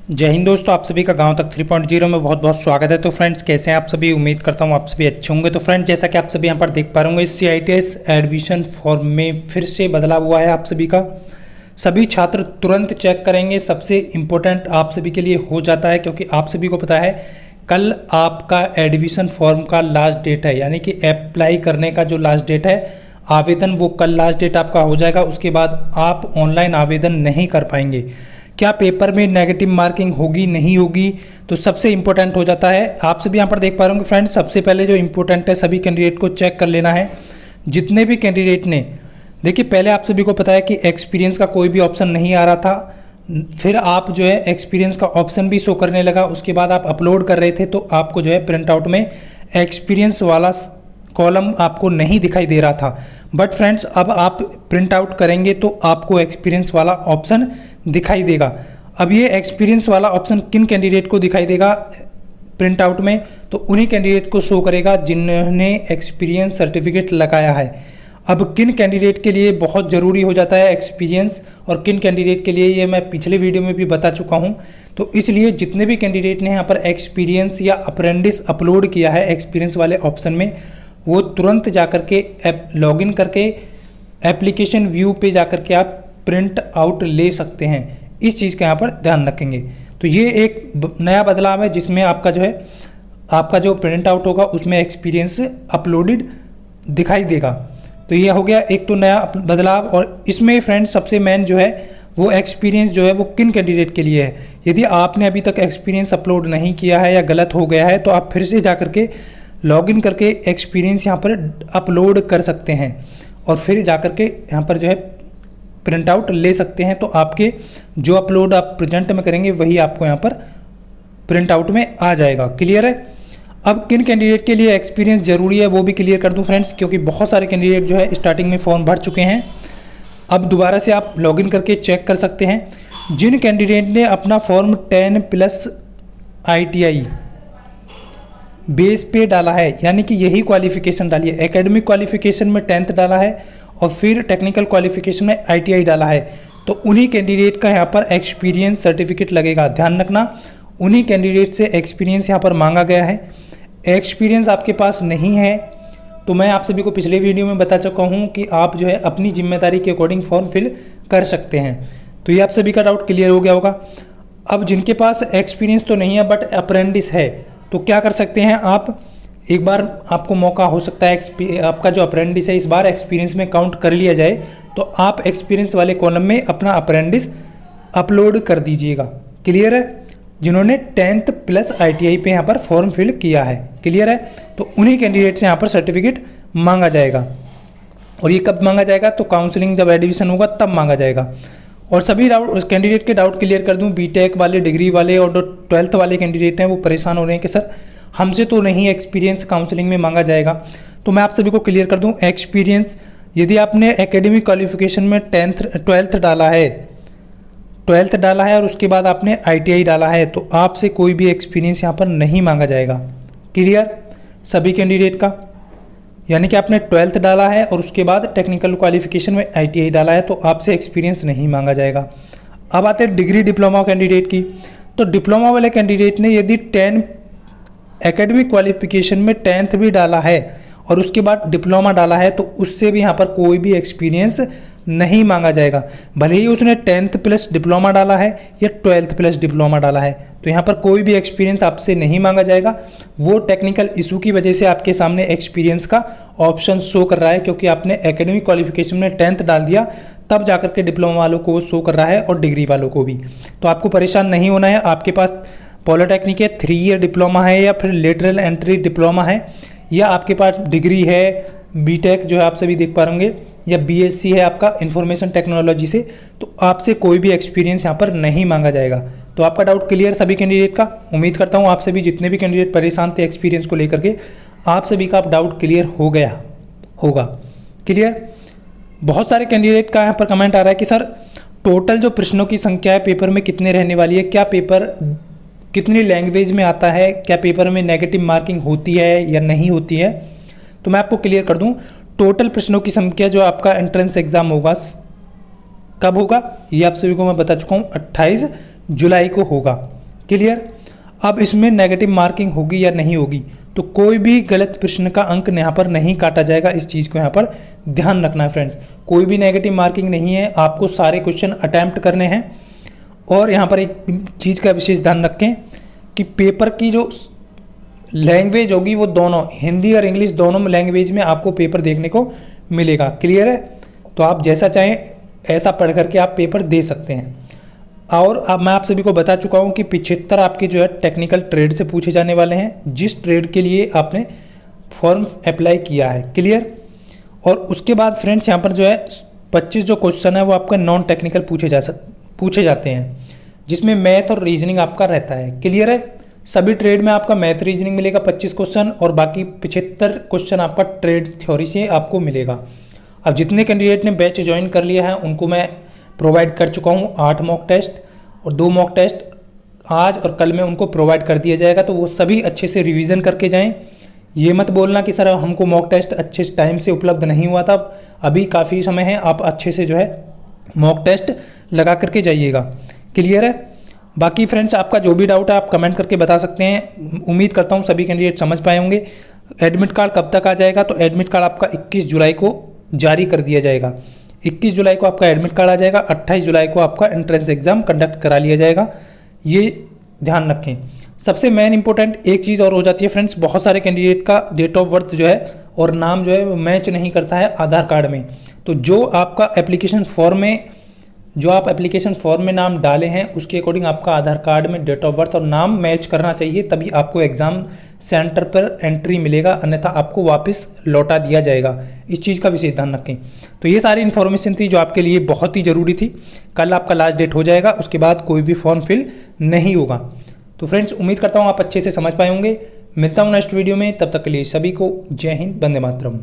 जय हिंद दोस्तों, आप सभी का गांव तक 3.0 में बहुत बहुत स्वागत है। तो फ्रेंड्स, कैसे हैं आप सभी? उम्मीद करता हूं आप सभी अच्छे होंगे। तो फ्रेंड्स, जैसा कि आप सभी यहां पर देख पा रहे होंगे, CITS एडमिशन फॉर्म में फिर से बदलाव हुआ है आप सभी का। सभी छात्र तुरंत चेक करेंगे। सबसे इम्पोर्टेंट आप सभी के लिए हो जाता है, क्योंकि आप सभी को पता है कल आपका एडमिशन फॉर्म का लास्ट डेट है, यानी कि अप्लाई करने का जो लास्ट डेट है आवेदन, वो कल लास्ट डेट आपका हो जाएगा। उसके बाद आप ऑनलाइन आवेदन नहीं कर पाएंगे। क्या पेपर में नेगेटिव मार्किंग होगी नहीं होगी, तो सबसे इंपॉर्टेंट हो जाता है। आप सभी यहाँ पर देख पा रहे होंगे फ्रेंड्स, सबसे पहले जो इंपॉर्टेंट है सभी कैंडिडेट को चेक कर लेना है। जितने भी कैंडिडेट ने, देखिए पहले आप सभी को पता है कि एक्सपीरियंस का कोई भी ऑप्शन नहीं आ रहा था, फिर आप जो है एक्सपीरियंस का ऑप्शन भी शो करने लगा। उसके बाद आप अपलोड कर रहे थे तो आपको जो है प्रिंट आउट में एक्सपीरियंस वाला कॉलम आपको नहीं दिखाई दे रहा था। बट फ्रेंड्स, अब आप प्रिंट आउट करेंगे तो आपको एक्सपीरियंस वाला ऑप्शन दिखाई देगा। अब ये एक्सपीरियंस वाला ऑप्शन किन कैंडिडेट को दिखाई देगा प्रिंट आउट में, तो उन्हीं कैंडिडेट को शो करेगा जिन्होंने एक्सपीरियंस सर्टिफिकेट लगाया है। अब किन कैंडिडेट के लिए बहुत ज़रूरी हो जाता है एक्सपीरियंस और किन कैंडिडेट के लिए, ये मैं पिछले वीडियो में भी बता चुका हूँ। तो इसलिए जितने भी कैंडिडेट ने यहाँ पर एक्सपीरियंस या अप्रेंटिस अपलोड किया है एक्सपीरियंस वाले ऑप्शन में, वो तुरंत जाकर के लॉगिन करके एप्लीकेशन व्यू पे जाकर के आप प्रिंट आउट ले सकते हैं। इस चीज़ का यहाँ पर ध्यान रखेंगे। तो ये एक नया बदलाव है जिसमें आपका जो है आपका जो प्रिंट आउट होगा उसमें एक्सपीरियंस अपलोडेड दिखाई देगा। तो ये हो गया एक तो नया बदलाव। और इसमें फ्रेंड्स सबसे मेन जो है वो एक्सपीरियंस जो है वो किन कैंडिडेट के लिए है। यदि आपने अभी तक एक्सपीरियंस अपलोड नहीं किया है या गलत हो गया है तो आप फिर से जा करके लॉगिन करके एक्सपीरियंस यहाँ पर अपलोड कर सकते हैं और फिर जा करके यहाँ पर जो है प्रिंट आउट ले सकते हैं। तो आपके जो अपलोड आप प्रेजेंट में करेंगे वही आपको यहाँ पर प्रिंट आउट में आ जाएगा। क्लियर है? अब किन कैंडिडेट के लिए एक्सपीरियंस जरूरी है वो भी क्लियर कर दूं फ्रेंड्स, क्योंकि बहुत सारे कैंडिडेट जो है स्टार्टिंग में फॉर्म भर चुके हैं। अब दोबारा से आप लॉगिन करके चेक कर सकते हैं। जिन कैंडिडेट ने अपना फॉर्म 10+ ITI बेस पे डाला है, यानी कि यही क्वालिफिकेशन डाली है, एकेडमिक क्वालिफिकेशन में 10th डाला है और फिर टेक्निकल क्वालिफिकेशन में ITI डाला है, तो उन्हीं कैंडिडेट का यहाँ पर एक्सपीरियंस सर्टिफिकेट लगेगा। ध्यान रखना, उन्हीं कैंडिडेट से एक्सपीरियंस यहाँ पर मांगा गया है। एक्सपीरियंस आपके पास नहीं है तो मैं आप सभी को पिछले वीडियो में बता चुका हूँ कि आप जो है अपनी जिम्मेदारी के अकॉर्डिंग फॉर्म फिल कर सकते हैं। तो ये आप सभी का डाउट क्लियर हो गया होगा। अब जिनके पास एक्सपीरियंस तो नहीं है बट अप्रेंटिस है, तो क्या कर सकते हैं आप, एक बार आपको मौका हो सकता है आपका जो अप्रेंटिस है इस बार एक्सपीरियंस में काउंट कर लिया जाए, तो आप एक्सपीरियंस वाले कॉलम में अपना अप्रेंटिस अपलोड कर दीजिएगा। क्लियर है? जिन्होंने 10th+ ITI पे यहाँ पर फॉर्म फिल किया है। क्लियर है? तो उन्हीं कैंडिडेट से यहाँ पर सर्टिफिकेट मांगा जाएगा। और ये कब मांगा जाएगा? तो काउंसलिंग जब एडमिशन होगा तब मांगा जाएगा। और सभी डाउट कैंडिडेट के डाउट क्लियर कर दूं, बीटेक वाले, डिग्री वाले और जो 12th वाले कैंडिडेट हैं वो परेशान हो रहे हैं कि सर हमसे तो नहीं एक्सपीरियंस काउंसलिंग में मांगा जाएगा। तो मैं आप सभी को क्लियर कर दूं, एक्सपीरियंस यदि आपने एकेडमिक क्वालिफिकेशन में 12th डाला है और उसके बाद आपने ITI डाला है, तो आपसे कोई भी एक्सपीरियंस यहाँ पर नहीं मांगा जाएगा। क्लियर सभी कैंडिडेट का? यानी कि आपने 12th डाला है और उसके बाद टेक्निकल क्वालिफिकेशन में ITI डाला है, तो आपसे एक्सपीरियंस नहीं मांगा जाएगा। अब आते हैं डिग्री डिप्लोमा कैंडिडेट की। तो डिप्लोमा वाले कैंडिडेट ने यदि 10 एकेडमिक क्वालिफिकेशन में 10th भी डाला है और उसके बाद डिप्लोमा डाला है, तो उससे भी यहाँ पर कोई भी एक्सपीरियंस नहीं मांगा जाएगा। भले ही उसने 10th+ डिप्लोमा डाला है या 12th+ डिप्लोमा डाला है, तो यहाँ पर कोई भी एक्सपीरियंस आपसे नहीं मांगा जाएगा। वो टेक्निकल इशू की वजह से आपके सामने एक्सपीरियंस का ऑप्शन शो कर रहा है, क्योंकि आपने एकेडमिक क्वालिफिकेशन में 10th डाल दिया, तब जाकर के डिप्लोमा वालों को वो शो कर रहा है और डिग्री वालों को भी। तो आपको परेशान नहीं होना है। आपके पास पॉलिटेक्निक है, 3 ईयर डिप्लोमा है या फिर लेटरल एंट्री डिप्लोमा है, या आपके पास डिग्री है, बीटेक जो है आप सभी देख पा होंगे, या BSc है आपका इंफॉर्मेशन टेक्नोलॉजी से, तो आपसे कोई भी एक्सपीरियंस यहाँ पर नहीं मांगा जाएगा। तो आपका डाउट क्लियर सभी कैंडिडेट का? उम्मीद करता हूँ आप सभी जितने भी कैंडिडेट परेशान थे एक्सपीरियंस को लेकर के, आप सभी का डाउट क्लियर हो गया होगा। क्लियर? बहुत सारे कैंडिडेट का यहाँ पर कमेंट आ रहा है कि सर टोटल जो प्रश्नों की संख्या है पेपर में कितने रहने वाली है, क्या पेपर कितनी लैंग्वेज में आता है, क्या पेपर में नेगेटिव मार्किंग होती है या नहीं होती है। तो मैं आपको क्लियर कर दूं, टोटल प्रश्नों की संख्या जो आपका एंट्रेंस एग्जाम होगा कब होगा ये आप सभी को मैं बता चुका हूँ, 28 जुलाई को होगा। क्लियर। अब इसमें नेगेटिव मार्किंग होगी या नहीं होगी, तो कोई भी गलत प्रश्न का अंक यहाँ पर नहीं काटा जाएगा। इस चीज़ को यहाँ पर ध्यान रखना है फ्रेंड्स, कोई भी नेगेटिव मार्किंग नहीं है, आपको सारे क्वेश्चन अटैम्प्ट करने हैं। और यहाँ पर एक चीज़ का विशेष ध्यान रखें कि पेपर की जो लैंग्वेज होगी वो दोनों हिंदी और इंग्लिश दोनों लैंग्वेज में आपको पेपर देखने को मिलेगा। क्लियर है, तो आप जैसा चाहें ऐसा पढ़ करके आप पेपर दे सकते हैं। और अब मैं आप सभी को बता चुका हूं कि 75 आपके जो है टेक्निकल ट्रेड से पूछे जाने वाले हैं, जिस ट्रेड के लिए आपने फॉर्म अप्लाई किया है। क्लियर। और उसके बाद फ्रेंड्स यहाँ पर जो है 25 जो क्वेश्चन है वो आपका नॉन टेक्निकल पूछे जाते हैं, जिसमें मैथ और रीजनिंग आपका रहता है। क्लियर है, सभी ट्रेड में आपका मैथ रीजनिंग मिलेगा 25 क्वेश्चन, और बाकी 75 क्वेश्चन आपका ट्रेड थ्योरी से आपको मिलेगा। अब जितने कैंडिडेट ने बैच ज्वाइन कर लिया है उनको मैं प्रोवाइड कर चुका हूँ 8 मॉक टेस्ट, और 2 मॉक टेस्ट आज और कल में उनको प्रोवाइड कर दिया जाएगा। तो वो सभी अच्छे से रिवीजन करके जाएं। ये मत बोलना कि सर हमको मॉक टेस्ट अच्छे टाइम से उपलब्ध नहीं हुआ था, अभी काफ़ी समय है, आप अच्छे से जो है मॉक टेस्ट लगा करके जाइएगा। क्लियर है। बाकी फ्रेंड्स आपका जो भी डाउट है आप कमेंट करके बता सकते हैं। उम्मीद करता हूँ सभी कैंडिडेट समझ पाए होंगे। एडमिट कार्ड कब तक आ जाएगा, तो एडमिट कार्ड आपका 21 जुलाई को जारी कर दिया जाएगा। 21 जुलाई को आपका एडमिट कार्ड आ जाएगा, 28 जुलाई को आपका एंट्रेंस एग्जाम कंडक्ट करा लिया जाएगा। ये ध्यान रखें। सबसे मेन इंपॉर्टेंट एक चीज़ और हो जाती है फ्रेंड्स, बहुत सारे कैंडिडेट का डेट ऑफ बर्थ जो है और नाम जो है वो मैच नहीं करता है आधार कार्ड में। तो जो आपका एप्लीकेशन फॉर्म में नाम डाले हैं उसके अकॉर्डिंग आपका आधार कार्ड में डेट ऑफ बर्थ और नाम मैच करना चाहिए, तभी आपको एग्ज़ाम सेंटर पर एंट्री मिलेगा, अन्यथा आपको वापस लौटा दिया जाएगा। इस चीज़ का विशेष ध्यान रखें। तो ये सारी इन्फॉर्मेशन थी जो आपके लिए बहुत ही ज़रूरी थी। कल आपका लास्ट डेट हो जाएगा, उसके बाद कोई भी फॉर्म फिल नहीं होगा। तो फ्रेंड्स उम्मीद करता हूँ आप अच्छे से समझ पाए होंगे। मिलता हूँ नेक्स्ट वीडियो में, तब तक के लिए सभी को जय हिंद, वंदे मातरम।